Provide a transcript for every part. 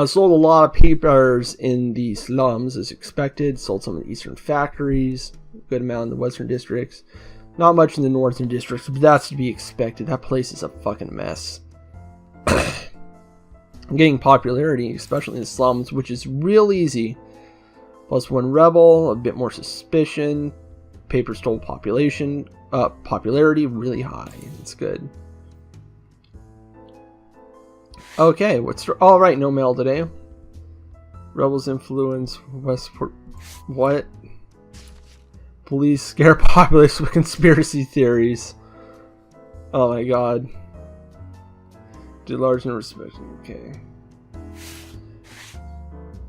Sold a lot of papers in the slums as expected. Sold some in the eastern factories. Good amount in the western districts. Not much in the northern districts, but that's to be expected. That place is a fucking mess. I'm getting popularity, especially in the slums, which is real easy. Plus one rebel, a bit more suspicion. Paper stole popularity really high. It's good. Okay, all right, no mail today. Rebels influence Westport. What? Police scare populace with conspiracy theories. Oh my god. Do large and respect. Okay.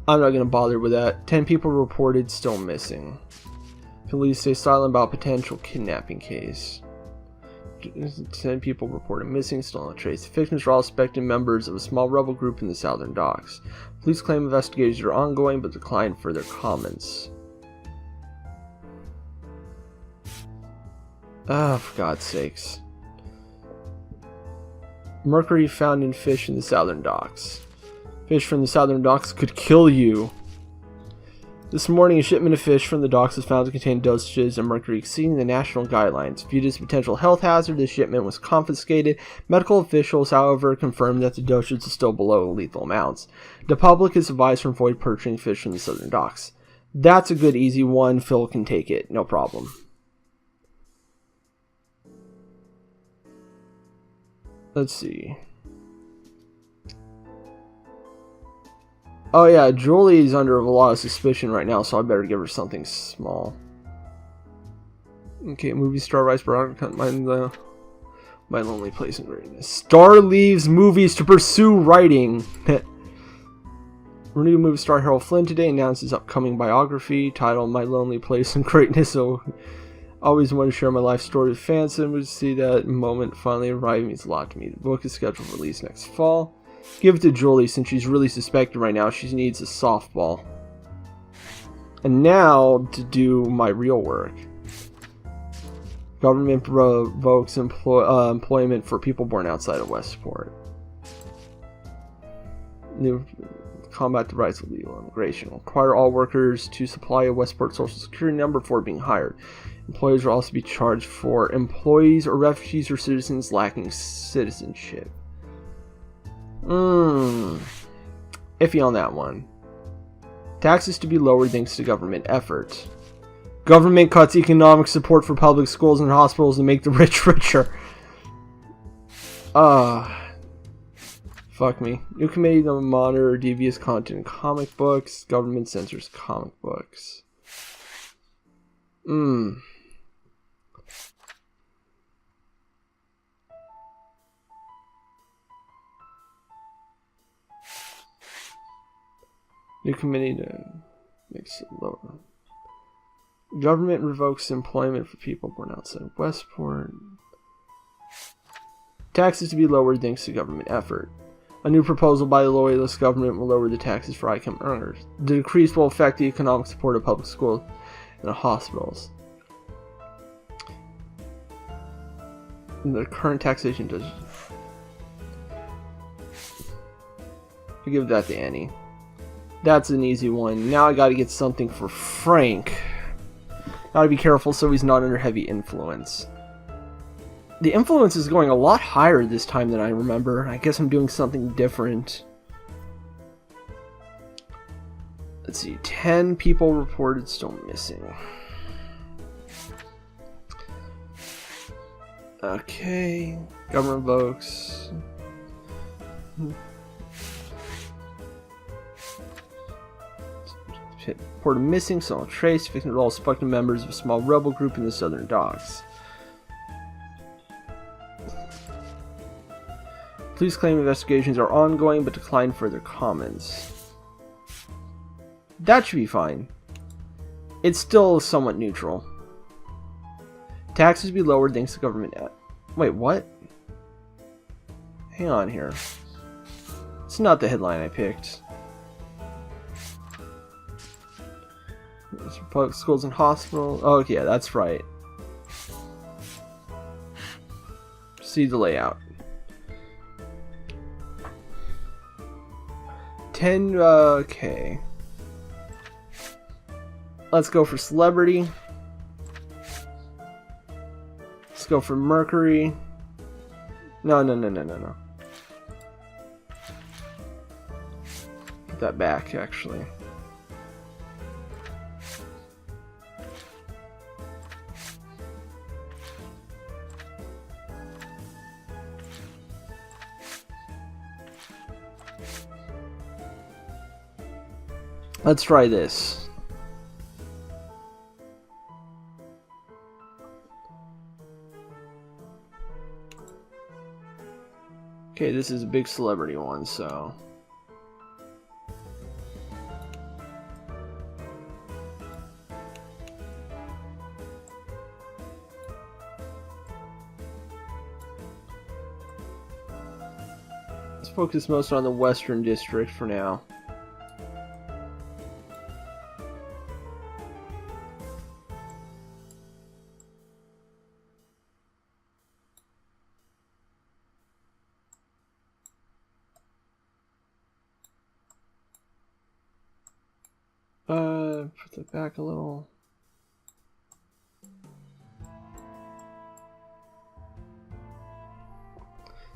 I'm not gonna bother with that. 10 people reported still missing. Police stay silent about potential kidnapping case. 10 people reported missing, still no trace. The victims are all suspected members of a small rebel group in the southern docks. Police claim investigations are ongoing, but decline further comments. Ah, for God's sakes. Mercury found in fish in the southern docks. Fish from the southern docks could kill you. This morning, a shipment of fish from the docks was found to contain dosages of mercury exceeding the national guidelines. Viewed as a potential health hazard, the shipment was confiscated. Medical officials, however, confirmed that the dosage is still below lethal amounts. The public is advised to avoid purchasing fish from the southern docks. That's a good, easy one. Phil can take it. No problem. Let's see. Oh yeah, Julie's under a lot of suspicion right now, so I better give her something small. Okay, movie star writes My Lonely Place in Greatness. Star leaves movies to pursue writing. Renewed movie star Harold Flynn today announced his upcoming biography titled My Lonely Place in Greatness. So, always wanted to share my life story with fans, and we see that moment finally arrive means a lot to me. The book is scheduled for release next fall. Give it to Julie since she's really suspected right now. She needs a softball. And now to do my real work. Government revokes employment for people born outside of Westport. New combat the rights of legal immigration. Require all workers to supply a Westport social security number before being hired. Employers will also be charged for employees or refugees or citizens lacking citizenship. Iffy on that one. Taxes to be lowered thanks to government effort. Government cuts economic support for public schools and hospitals to make the rich richer. Fuck me. New committee to monitor devious content in comic books. Government censors comic books. New committee to makes it lower. Government revokes employment for people born outside of Westport. Taxes to be lowered thanks to government effort. A new proposal by the loyalist government will lower the taxes for high-income earners. The decrease will affect the economic support of public schools and hospitals. The current taxation does. I give that to Annie. That's an easy one. Now I gotta get something for Frank. Gotta be careful so he's not under heavy influence. The influence is going a lot higher this time than I remember. I guess I'm doing something different. Let's see. 10 people reported still missing. Okay. Government revokes. Reported missing, saw trace, victims all suspected members of a small rebel group in the southern docks. Police claim investigations are ongoing but decline further comments. That should be fine. It's still somewhat neutral. Taxes be lowered thanks to government. Wait, what? Hang on here. It's not the headline I picked. Public schools and hospitals. Oh, yeah, that's right. See the layout. Okay. Let's go for celebrity. Let's go for Mercury. No. Put that back, actually. Let's try this. Okay, this is a big celebrity one, so... let's focus most on the Western District for now. Put that back a little.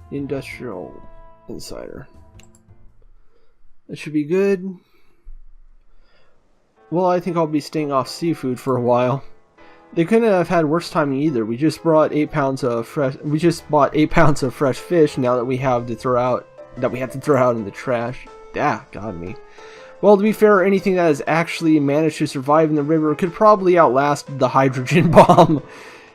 The Industrial Insider. That should be good. Well, I think I'll be staying off seafood for a while. They couldn't have had worse timing either. We just brought 8 pounds of fresh. We just bought 8 pounds of fresh fish. Now that we have to throw out, in the trash. Ah, got me. Well, to be fair, anything that has actually managed to survive in the river could probably outlast the hydrogen bomb.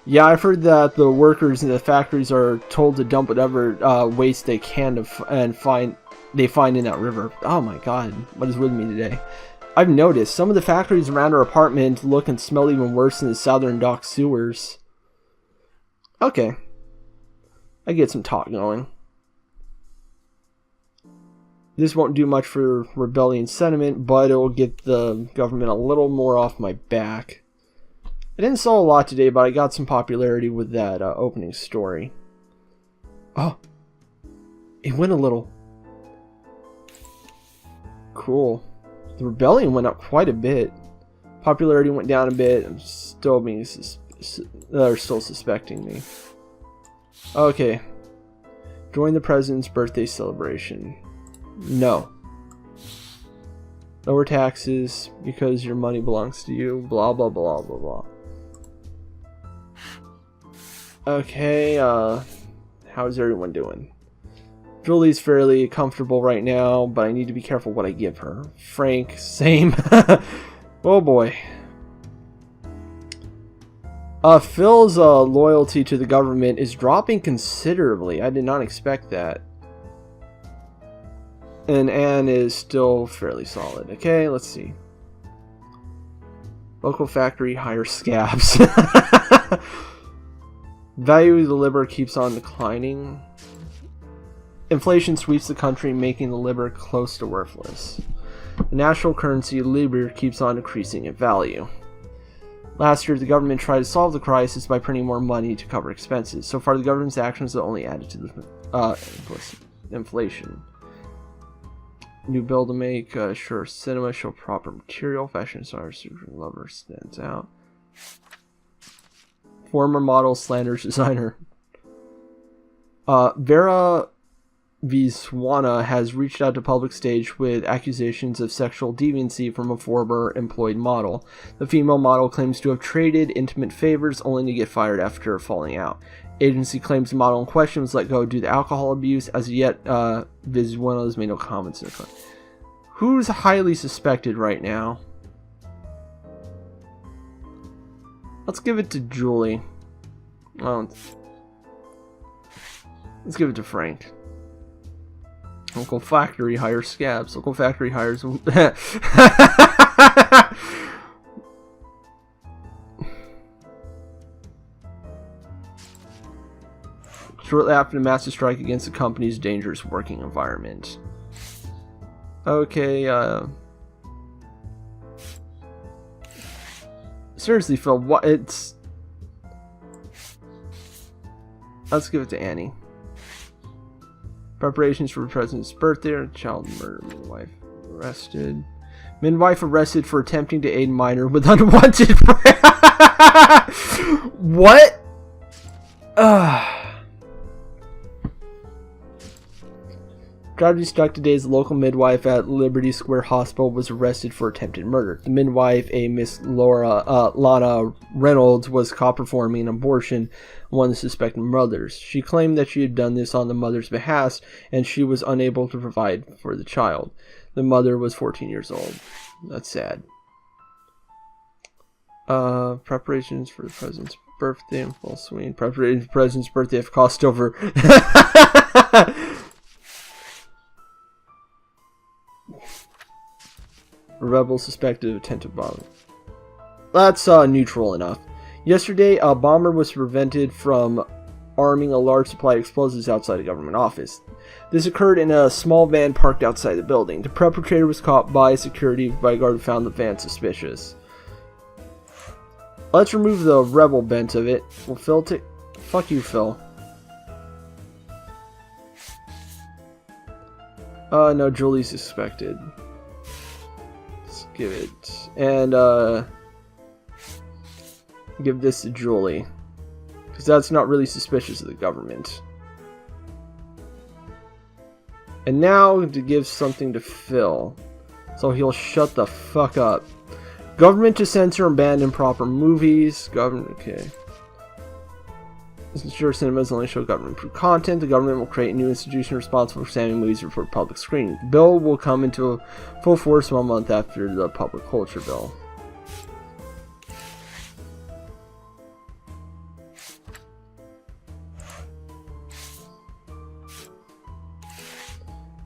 Yeah, I've heard that the workers in the factories are told to dump whatever waste they can and find in that river. Oh my god, what is with me today? I've noticed some of the factories around our apartment look and smell even worse than the Southern Dock sewers. Okay. I get some talk going. This won't do much for rebellion sentiment, but it will get the government a little more off my back. I didn't sell a lot today, but I got some popularity with that opening story. Oh, it went a little. Cool. The rebellion went up quite a bit. Popularity went down a bit. I'm still being they're still suspecting me. Okay. Join the president's birthday celebration. No. Lower taxes because your money belongs to you. Blah, blah, blah, blah, blah. Okay, how's everyone doing? Julie's fairly comfortable right now, but I need to be careful what I give her. Frank, same. Oh boy. Phil's loyalty to the government is dropping considerably. I did not expect that. And Anne is still fairly solid. Okay, let's see. Local factory hires scabs. Value of the liber keeps on declining. Inflation sweeps the country, making the liber close to worthless. The national currency, liber, keeps on decreasing in value. Last year, the government tried to solve the crisis by printing more money to cover expenses. So far, the government's actions have only added to the inflation. New build to make, sure, cinema, show proper material, fashion star, super lover stands out. Former model slanders designer. Vera Viswana has reached out to public stage with accusations of sexual deviancy from a former employed model. The female model claims to have traded intimate favors only to get fired after falling out. Agency claims the model in question was let go due to alcohol abuse. As yet, Viswana has made no comments. Who's highly suspected right now? Let's give it to Julie. Oh, let's give it to Frank. Local factory hires scabs. Local factory hires... Shortly after the massive strike against the company's dangerous working environment. Okay, seriously, Phil, what? It's... Let's give it to Annie. Preparations for the president's birthday or child murder, my wife. arrested. Midwife arrested for attempting to aid minor with unwanted. What? Tragedy struck today as the local midwife at Liberty Square Hospital was arrested for attempted murder. The midwife, a Miss Lana Reynolds, was caught performing an abortion on one of the suspected mothers. She claimed that she had done this on the mother's behalf and she was unable to provide for the child. The mother was 14 years old. That's sad. Preparations for the president's birthday in full swing. Preparations for the president's birthday have cost over... Rebels suspected of attempted bombing. That's neutral enough. Yesterday, a bomber was prevented from arming a large supply of explosives outside a government office. This occurred in a small van parked outside the building. The perpetrator was caught by security guard who found the van suspicious. Let's remove the rebel bent of it. Well, Phil, fuck you, Phil. No, Julie's suspected. Let's give it, and give this to Julie, because that's not really suspicious of the government. And now to give something to Phil, so he'll shut the fuck up. Government to censor and ban improper movies. Government, okay. This ensures cinemas only show government-approved content. The government will create a new institution responsible for examining movies for public screening. The bill will come into full force 1 month after the public culture bill.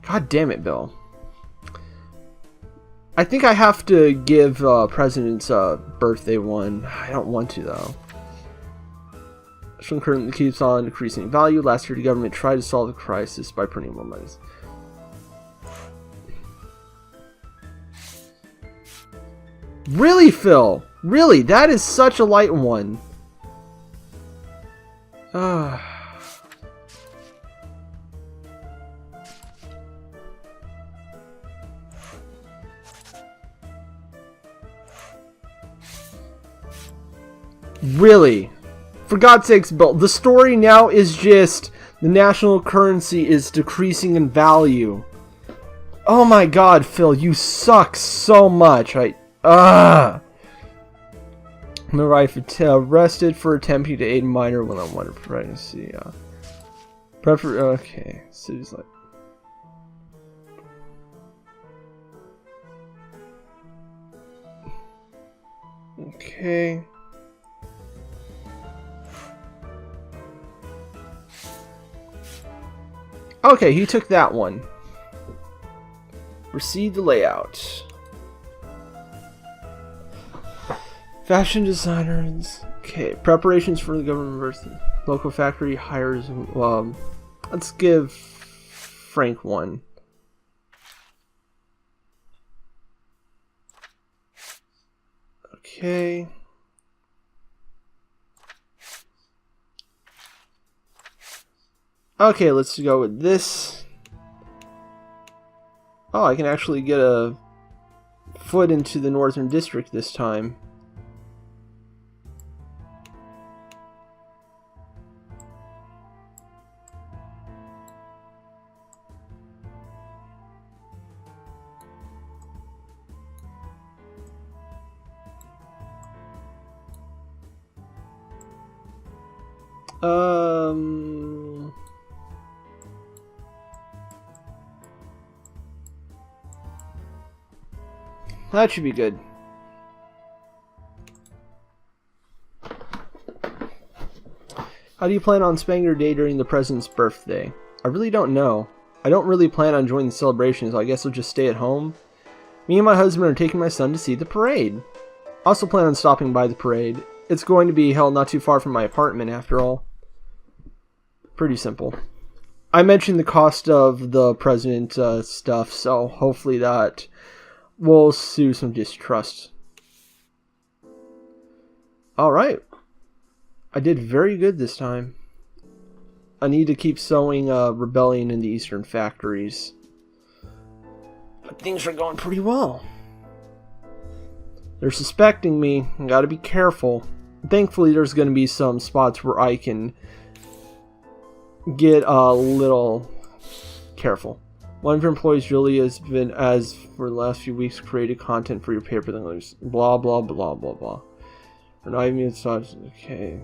God damn it, Bill. I think I have to give President's birthday one. I don't want to, though. This one currently keeps on decreasing in value. Last year, the government tried to solve the crisis by printing more money. Really, Phil? Really? That is such a light one. Really? For God's sakes, Bill, the story now is just the national currency is decreasing in value. Oh my God, Phil, you suck so much. Midwife arrested for attempting to aid minor when unwanted pregnancy. Okay, city's like. Okay. Okay, he took that one. Proceed the layout. Fashion designers. Okay, preparations for the government versus local factory hires. Let's give Frank one. Okay. Okay, let's go with this. Oh, I can actually get a foot into the Northern District this time. That should be good. How do you plan on spending your day during the president's birthday? I really don't know. I don't really plan on joining the celebration, so I guess I'll just stay at home. Me and my husband are taking my son to see the parade. I also plan on stopping by the parade. It's going to be held not too far from my apartment, after all. Pretty simple. I mentioned the cost of the president stuff, so hopefully that will soothe some distrust. Alright. I did very good this time. I need to keep sowing rebellion in the eastern factories. things are going pretty well. They're suspecting me. I gotta be careful. Thankfully, there's gonna be some spots where I can get a little careful. One of your employees, Julie, has been, as for the last few weeks, created content for your paper. Blah, blah, blah, blah, blah. We're not even inside. Okay.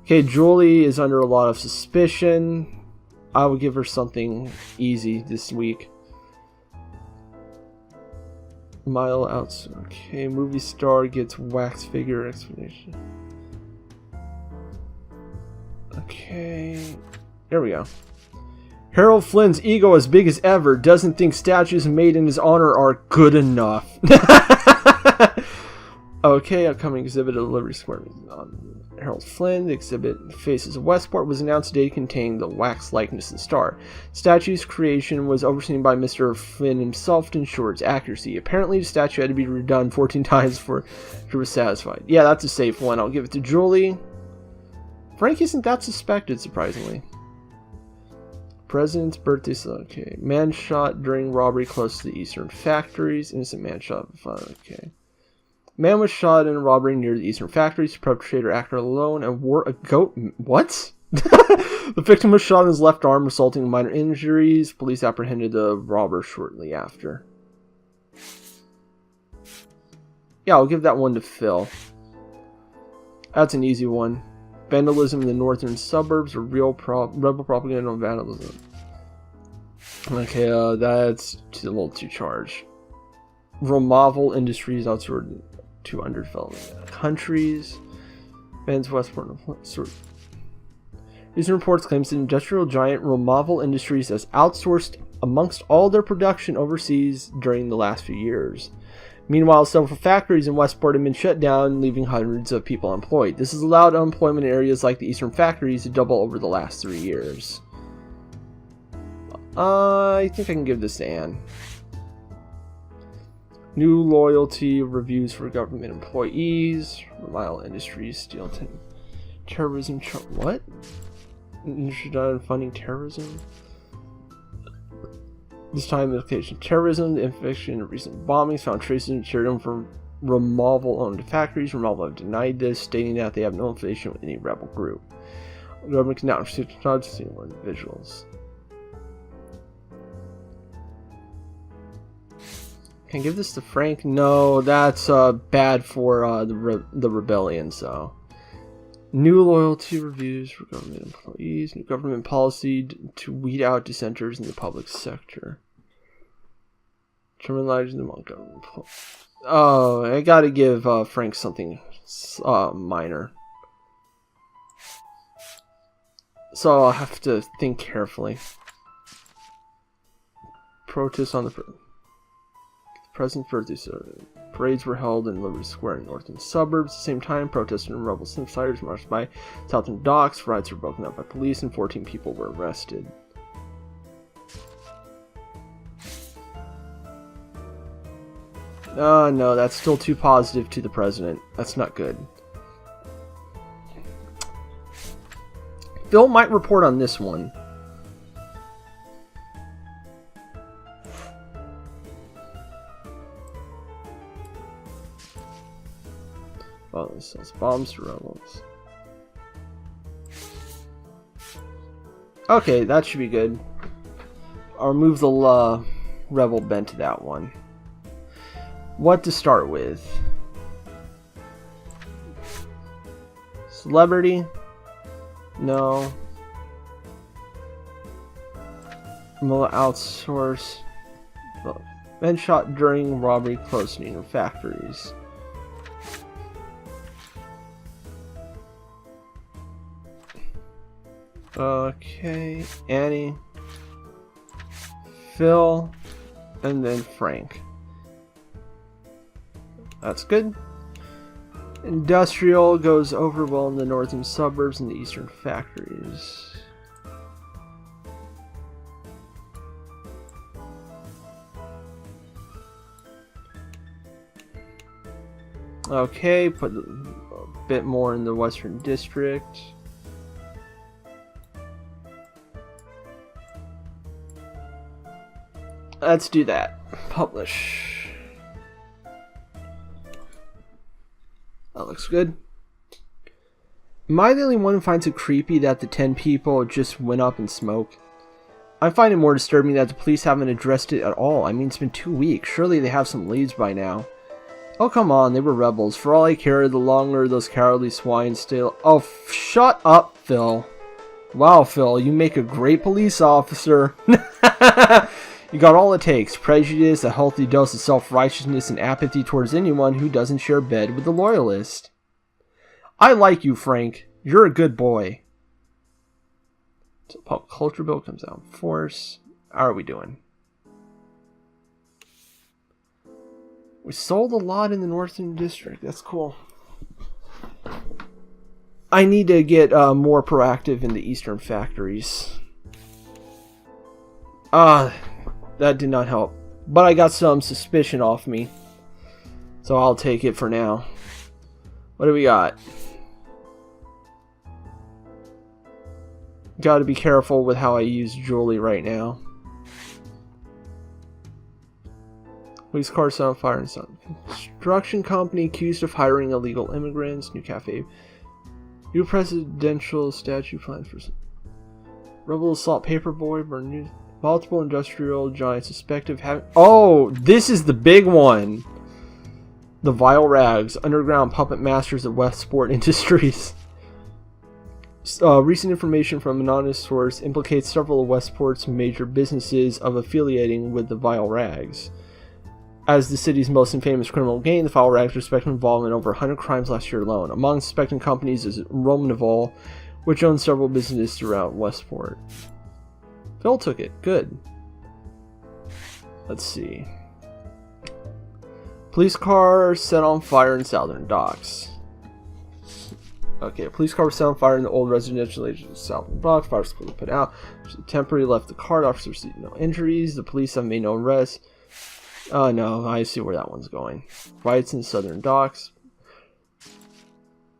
Okay, Julie is under a lot of suspicion. I will give her something easy this week. Mile out. Okay, movie star gets wax figure explanation. Okay. There we go. Harold Flynn's ego as big as ever, doesn't think statues made in his honor are good enough. Okay, upcoming exhibit at Liberty Square. Harold Flynn, the exhibit Faces of Westport, was announced today containing the wax likeness of the star. Statue's creation was overseen by Mr. Flynn himself to ensure its accuracy. Apparently, the statue had to be redone 14 times before she was satisfied. Yeah, that's a safe one. I'll give it to Julie. Frank isn't that suspected, surprisingly. President's birthday. Okay. Man shot during robbery close to the Eastern factories. Innocent man shot. Okay. Man was shot in a robbery near the Eastern factories. The perpetrator acted alone and wore a goat. What? The victim was shot in his left arm, resulting in minor injuries. Police apprehended the robber shortly after. Yeah, I'll give that one to Phil. That's an easy one. Vandalism in the northern suburbs, or real rebel propaganda on vandalism. Okay, that's a little too charged. Romavel Industries outsourced to underdeveloped countries. Bans Westport. Recent reports claims that industrial giant Romavel Industries has outsourced amongst all their production overseas during the last few years. Meanwhile, several factories in Westport have been shut down, leaving hundreds of people employed. This has allowed unemployment in areas like the Eastern factories to double over the last 3 years. I think I can give this to Anne. New loyalty reviews for government employees. Mile Industries, steel terrorism. What? Industry done funding terrorism? This time, the location of terrorism, the infection of recent bombings found traces of material from Romavel-owned factories. Romavel have denied this, stating that they have no affiliation with any rebel group. The government can now pursue charges of single individuals. Can I give this to Frank? No, that's bad for the rebellion, so. New loyalty reviews for government employees. New government policy to weed out dissenters in the public sector. Terminalizing among government employees. Oh, I gotta give Frank something minor. So I'll have to think carefully. Protests on the President's birthday. Parades were held in Liberty Square in northern suburbs. At the same time, protesters and rebel sympathizers marched by southern docks. Riots were broken up by police and 14 people were arrested. No, that's still too positive to the president. That's not good. Phil might report on this one. Oh, this sells bombs to rebels. Okay, that should be good. I'll remove the rebel bent to that one. What to start with? Celebrity? No. We'll outsource. Men shot during robbery close to factories. Okay, Annie, Phil, and then Frank. That's good. Industrial goes over well in the northern suburbs and the eastern factories. Okay, put a bit more in the western district. Let's do that. Publish. That looks good. Am I the only one who finds it creepy that the 10 people just went up in smoke? I find it more disturbing that the police haven't addressed it at all. I mean, it's been 2 weeks. Surely they have some leads by now. Oh, come on. They were rebels. For all I care, the longer those cowardly swine still... Oh, shut up, Phil. Wow, Phil. You make a great police officer. You got all it takes. Prejudice, a healthy dose of self-righteousness, and apathy towards anyone who doesn't share bed with the loyalist. I like you, Frank. You're a good boy. So pop culture bill comes out in force. How are we doing? We sold a lot in the Northern District. That's cool. I need to get more proactive in the Eastern factories. That did not help. But I got some suspicion off me. So I'll take it for now. What do we got? Gotta be careful with how I use Julie right now. Police car set on fire and some construction company accused of hiring illegal immigrants. New cafe. New presidential statue planned for rebel assault paperboy. Burn new multiple industrial giants suspected of having. Oh, this is the big one. The vile rags, underground puppet masters of Westport Industries. Recent information from an anonymous source implicates several of Westport's major businesses of affiliating with the Vile Rags. As the city's most infamous criminal gang, the Vile Rags are suspected of involvement in over 100 crimes last year alone. Among suspected companies is Romanval, which owns several businesses throughout Westport. Phil took it. Good. Let's see. Police car set on fire in Southern Docks. Okay, a police car was set on fire in the old residential age of Southern Docks. Fire was quickly put out. Temporarily left the car. Officers received no injuries. The police have made no arrests. Oh no, I see where that one's going. Riots in Southern Docks.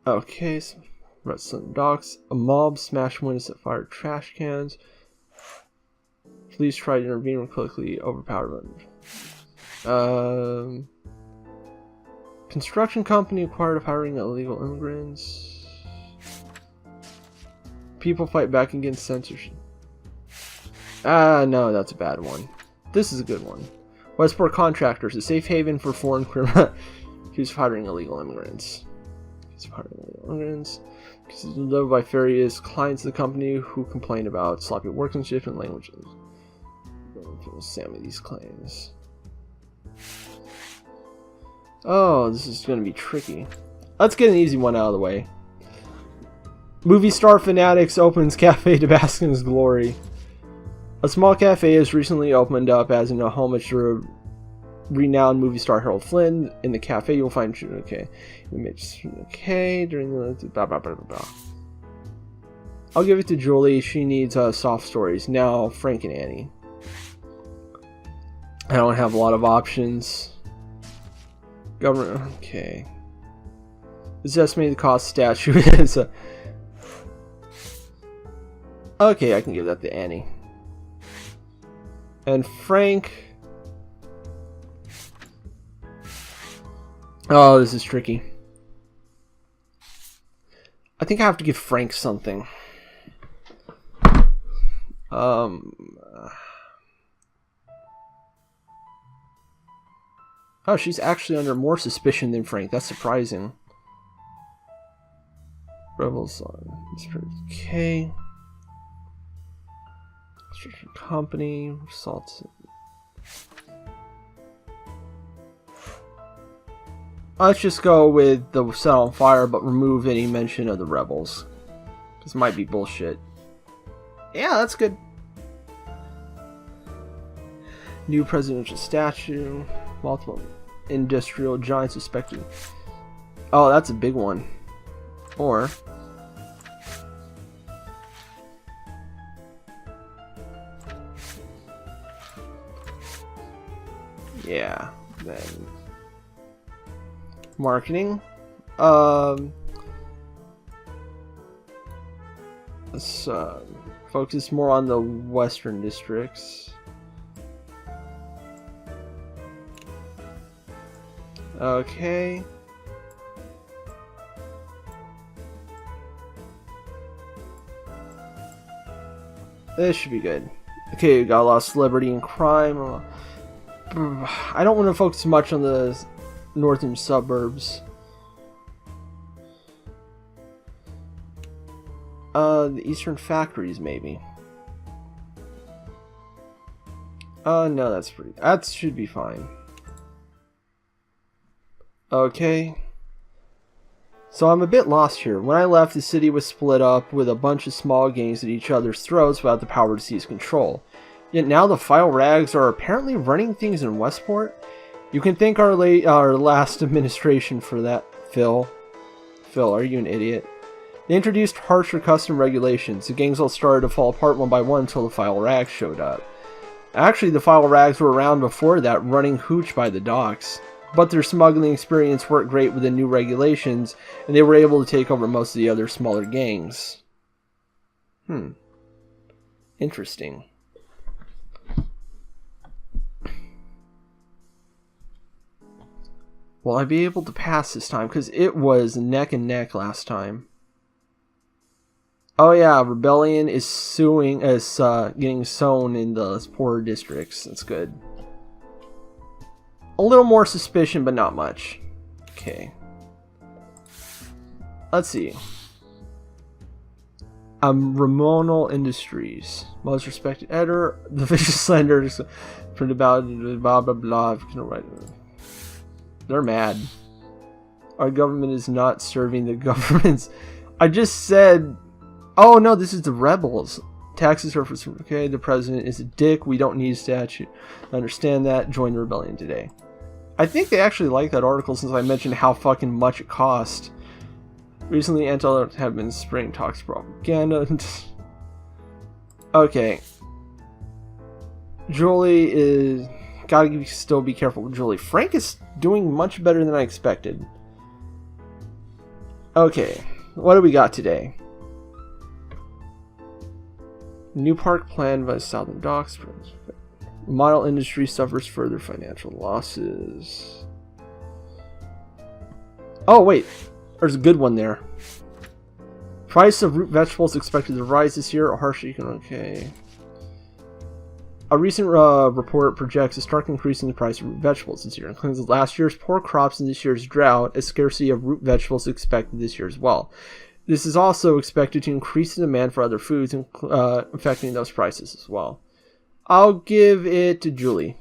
Okay, so Southern Docks. A mob smashed windows that fired trash cans. Police tried to intervene and quickly overpowered them. Construction company acquired of hiring illegal immigrants. People fight back against censorship. No, that's a bad one. This is a good one. Westport Contractors, a safe haven for foreign criminals. Who's hiring illegal immigrants? He's hiring illegal immigrants. He's lived by various clients of the company who complain about sloppy workmanship and languages. Sammy these claims. Oh, this is going to be tricky. Let's get an easy one out of the way. Movie star fanatics opens cafe to bask in his glory. A small cafe has recently opened up as a homage to renowned movie star Harold Flynn. In the cafe, you'll find okay, during the blah blah blah blah blah. I'll give it to Julie. She needs soft stories. Now, Frank and Annie. I don't have a lot of options. Government. Okay. This estimated cost statue is okay, I can give that to Annie. And Frank. Oh, this is tricky. I think I have to give Frank something. Oh, she's actually under more suspicion than Frank. That's surprising. Rebels on okay. Construction company, assaults. Let's just go with the set on fire, but remove any mention of the rebels. This might be bullshit. Yeah, that's good. New presidential statue. Multiple industrial giants suspected. Oh, that's a big one. Or yeah, then marketing. Let's focus more on the western districts. Okay. This should be good. Okay, we got a lot of celebrity and crime. I don't want to focus much on the northern suburbs. The eastern factories, maybe. No, that should be fine. Okay. So I'm a bit lost here. When I left, the city was split up with a bunch of small gangs at each other's throats without the power to seize control. Yet now the File Rags are apparently running things in Westport? You can thank our last administration for that, Phil. Phil, are you an idiot? They introduced harsher custom regulations. The gangs all started to fall apart one by one until the File Rags showed up. Actually, the File Rags were around before that, running hooch by the docks. But their smuggling experience worked great with the new regulations, and they were able to take over most of the other smaller gangs. Interesting. Will I be able to pass this time? Because it was neck and neck last time. Oh yeah, Rebellion is getting sown in the poorer districts. That's good. A little more suspicion, but not much. Okay. Let's see. Ramonal Industries. Most respected editor. The Vicious Slenders. Printed about blah blah blah. They're mad. Our government is not serving the governments. I just said... Oh no, this is the rebels. Taxes are for... Okay, the president is a dick. We don't need a statute. I understand that. Join the rebellion today. I think they actually like that article since I mentioned how fucking much it cost. Recently, Antel have been spraying toxic propaganda. Okay. Julie is... Gotta still be careful with Julie. Frank is doing much better than I expected. Okay. What do we got today? New park planned by Southern Docks. Model industry suffers further financial losses. Oh, wait. There's a good one there. Price of root vegetables expected to rise this year. A harsh economic... Okay. A recent report projects a stark increase in the price of root vegetables this year, including last year's poor crops and this year's drought. A scarcity of root vegetables is expected this year as well. This is also expected to increase the demand for other foods, affecting those prices as well. I'll give it to Julie.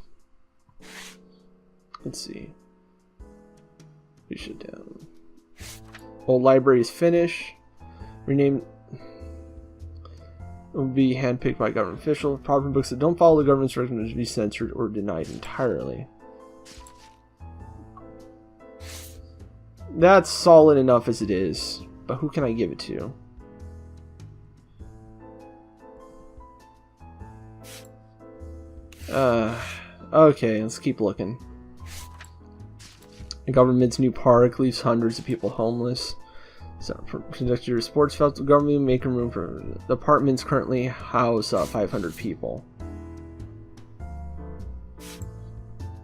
Let's see. We should Old library is finished. Rename will be handpicked by government officials. Proper books that don't follow the government's recommendations be censored or denied entirely. That's solid enough as it is, but who can I give it to? Okay, let's keep looking. The government's new park leaves hundreds of people homeless. So, conduct your sports festival. Government making room for the apartments currently house 500 people.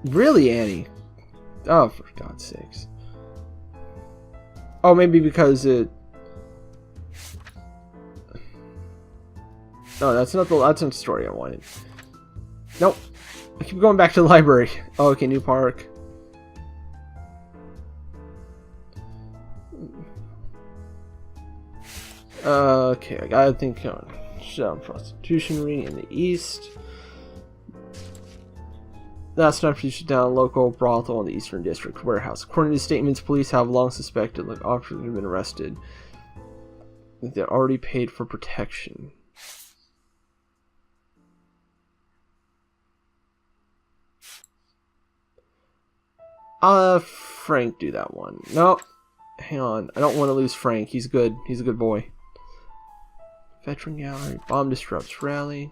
Really, Annie? Oh, for God's sakes. Oh, maybe because it... No, that's not the story I wanted. Nope. I keep going back to the library. Oh, okay, new park. Okay, I gotta think on prostitution ring in the east. That's not to shut down a local brothel in the Eastern District warehouse. According to statements, police have long suspected that officers have been arrested. They already paid for protection. Frank, do that one. No, hang on. I don't want to lose Frank. He's good. He's a good boy. Veteran gallery. Bomb disrupts rally.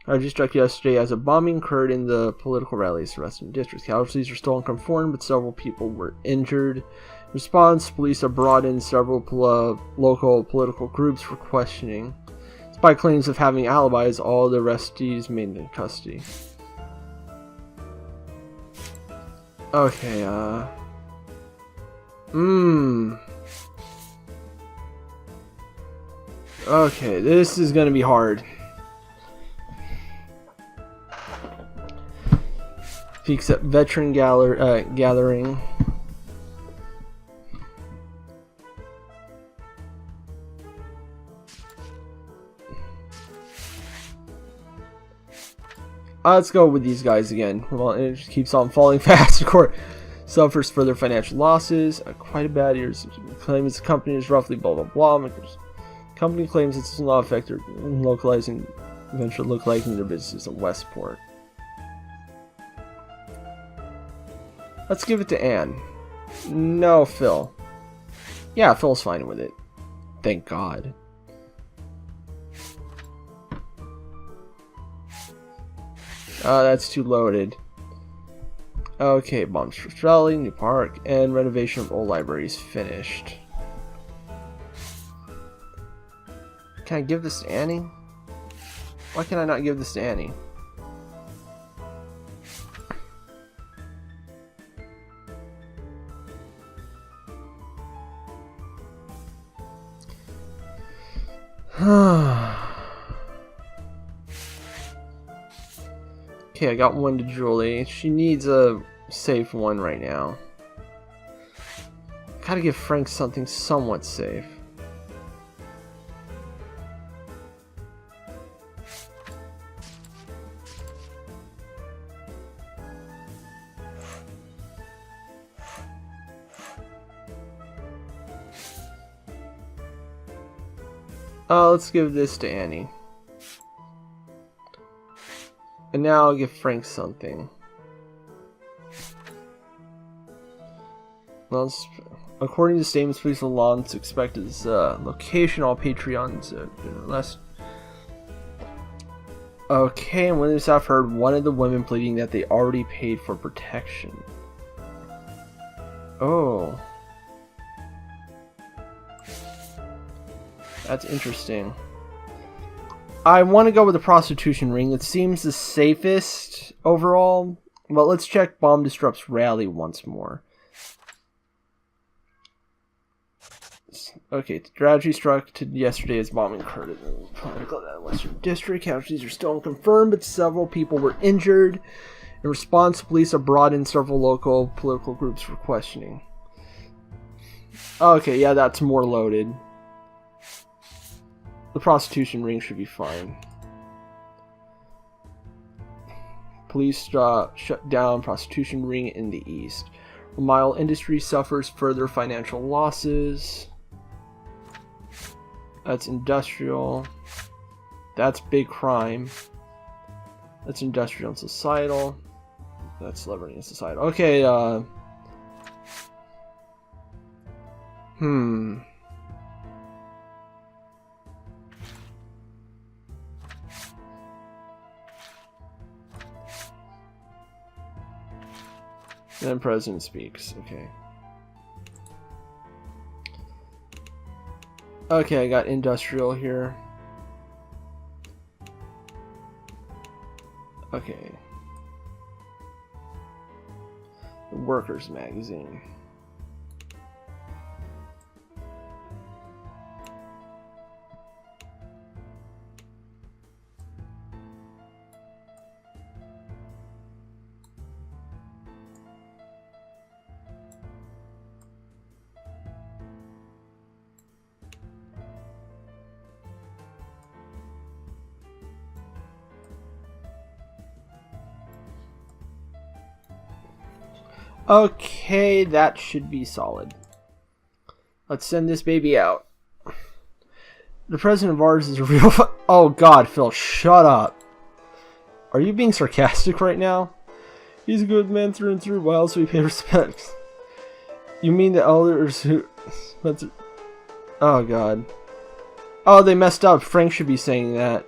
I just struck yesterday as a bombing occurred in the political rallies in the Western District. Casualties are still unconfirmed, but several people were injured. In response, police have brought in several local political groups for questioning. Despite claims of having alibis, all the arrestees remained in custody. Okay, Okay, this is gonna be hard. Peaks at veteran gathering. Let's go with these guys again. Well, it just keeps on falling fast. Court suffers further financial losses. Quite a bad year. Claims the company is roughly blah blah blah. Company claims it does not affect their eventually localizing their businesses in Westport. Let's give it to Anne. No, Phil. Yeah, Phil's fine with it. Thank God. That's too loaded. Okay, bombs for Strelly, new park, and renovation of old libraries finished. Can I give this to Annie? Why can I not give this to Annie? Okay, I got one to Julie. She needs a safe one right now. Gotta give Frank something somewhat safe. Let's give this to Annie. And now I'll give Frank something. Well, according to statements, police alarms expect his location. All Patreons less. Okay, and when this I've heard one of the women pleading that they already paid for protection. Oh. That's interesting. I want to go with the prostitution ring. It seems the safest overall. But let's check bomb disrupts rally once more. Okay, tragedy struck to yesterday as bombing occurred in the Western District. Casualties are still unconfirmed, but several people were injured. In response, police have brought in several local political groups for questioning. Okay, yeah, that's more loaded. The prostitution ring should be fine. Police shut down prostitution ring in the east. Mile industry suffers further financial losses. That's industrial. That's big crime. That's industrial and societal. That's celebrity and societal. Okay, Then president speaks. Okay. Okay, I got industrial here. Okay. The Workers magazine. Okay, that should be solid. Let's send this baby out. The president of ours is a real oh god, Phil, shut up. Are you being sarcastic right now? He's a good man through and through. Why else do we pay respect? You mean the elders who... Oh god. Oh, they messed up. Frank should be saying that.